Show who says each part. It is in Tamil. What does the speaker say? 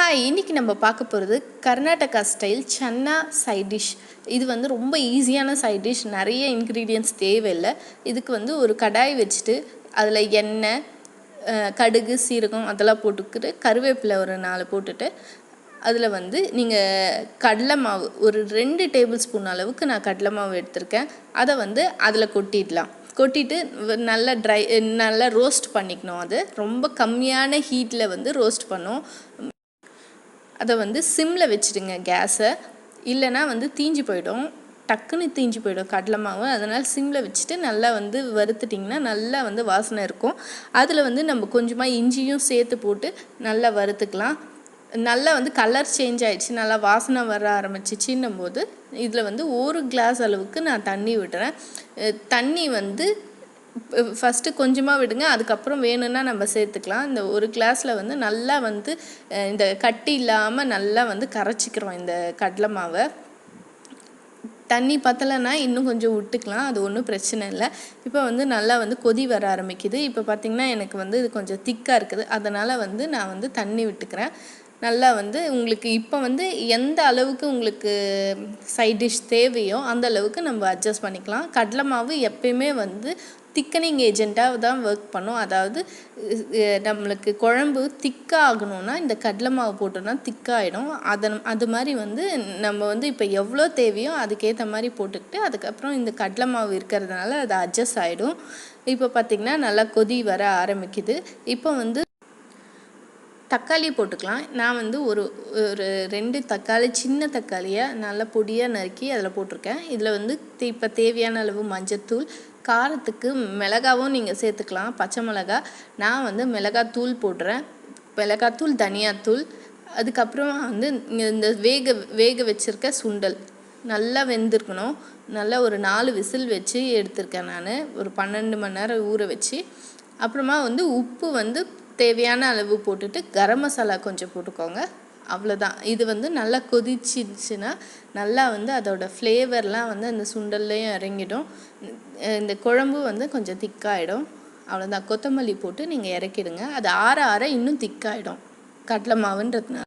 Speaker 1: ஹாய், இன்றைக்கி நம்ம பார்க்க போகிறது Karnataka style chana side dish. இது வந்து ரொம்ப ஈஸியான சைட் டிஷ். நிறைய இன்க்ரீடியன்ட்ஸ் தேவையில்லை. இதுக்கு வந்து ஒரு கடாய் வச்சுட்டு அதில் எண்ணெய், கடுகு, சீரகம் அதெல்லாம் போட்டுக்கிட்டு கருவேப்பிலை ஒரு 4 போட்டுட்டு அதில் வந்து நீங்கள் கடலை மாவு ஒரு 2 டேபிள் ஸ்பூன் அளவுக்கு நான் கடலை மாவு எடுத்திருக்கேன். அதை வந்து அதில் கொட்டிட்டு நல்லா ரோஸ்ட் பண்ணிக்கணும். அது ரொம்ப கம்மியான ஹீட்டில் வந்து ரோஸ்ட் பண்ணும். அதை வந்து சிம்மில் வச்சுடுங்க கேஸை, இல்லைனா வந்து தீஞ்சு போயிடும், டக்குன்னு தீஞ்சு போயிடும் கடலை மாவு. அதனால் சிம்மில் வச்சுட்டு நல்லா வந்து வறுத்துட்டிங்கன்னா நல்லா வந்து வாசனை இருக்கும். அதில் வந்து நம்ம கொஞ்சமாக இஞ்சியும் சேர்த்து போட்டு நல்லா வறுத்துக்கலாம். நல்லா வந்து கலர் சேஞ்ச் ஆகிடுச்சு, நல்லா வாசனை வர ஆரம்பிச்சிச்சின்னும் போது இதில் வந்து 1 கிளாஸ் அளவுக்கு நான் தண்ணி விடுறேன். தண்ணி வந்து ஃபஸ்ட்டு கொஞ்சமாக விடுங்க, அதுக்கப்புறம் வேணும்னா நம்ம சேர்த்துக்கலாம். இந்த 1 கிளாஸில் வந்து நல்லா வந்து இந்த கட்டி இல்லாமல் நல்லா வந்து கரைச்சிக்கிறோம் இந்த கடலை மாவை. தண்ணி பத்தலைன்னா இன்னும் கொஞ்சம் விட்டுக்கலாம், அது ஒன்றும் பிரச்சனை இல்லை. இப்போ வந்து நல்லா வந்து கொதி வர ஆரம்பிக்குது. இப்போ பார்த்திங்கன்னா எனக்கு வந்து இது கொஞ்சம் திக்காக இருக்குது, அதனால் வந்து நான் வந்து தண்ணி விட்டுக்கிறேன். நல்லா வந்து உங்களுக்கு இப்போ வந்து எந்த அளவுக்கு உங்களுக்கு சைட் டிஷ் தேவையோ அந்த அளவுக்கு நம்ம அட்ஜஸ்ட் பண்ணிக்கலாம். கடலை மாவு எப்பயுமே வந்து திக்கனிங் ஏஜெண்ட்டாக தான் ஒர்க் பண்ணும். அதாவது நம்மளுக்கு குழம்பு திக்காக ஆகணும்னா இந்த கடலை மாவு போட்டோன்னா திக்காகிடும். அது மாதிரி வந்து நம்ம வந்து இப்போ எவ்வளோ தேவையோ அதுக்கேற்ற மாதிரி போட்டுக்கிட்டு அதுக்கப்புறம் இந்த கடலை மாவு இருக்கிறதுனால அது அட்ஜஸ்ட் ஆகிடும். இப்போ பார்த்திங்கன்னா நல்லா கொதி வர ஆரம்பிக்குது. இப்போ வந்து தக்காளி போட்டுக்கலாம். நான் வந்து ஒரு 2 தக்காளி, சின்ன தக்காளியை நல்லா பொடியாக நறுக்கி அதில் போட்டிருக்கேன். இதில் வந்து இப்போ தேவையான அளவு மஞ்சத்தூள், காரத்துக்கு மிளகாவும் நீங்கள் சேர்த்துக்கலாம், பச்சை மிளகா. நான் வந்து மிளகாத்தூள் போடுறேன், மிளகாத்தூள், தனியாத்தூள். அதுக்கப்புறம் வந்து இந்த வேக வச்சுருக்க சுண்டல் நல்லா வெந்திருக்கணும். நல்லா ஒரு 4 விசில் வச்சு எடுத்திருக்கேன் நான், ஒரு 12 மணி நேரம் ஊற வச்சு. அப்புறமா வந்து உப்பு வந்து தேவையான அளவு போட்டுட்டு கரம் மசாலா கொஞ்சம் போட்டுக்கோங்க, அவ்வளோதான். இது வந்து நல்லா கொதிச்சிடுச்சுன்னா நல்லா வந்து அதோடய ஃப்ளேவர்லாம் வந்து அந்த சுண்டல்லையும் இறங்கிடும். இந்த குழம்பு வந்து கொஞ்சம் திக்காகிடும், அவ்வளோதான். கொத்தமல்லி போட்டு நீங்கள் இறக்கிடுங்க. அது ஆற இன்னும் திக்காகிடும் கடலை மாவுன்றதுனால.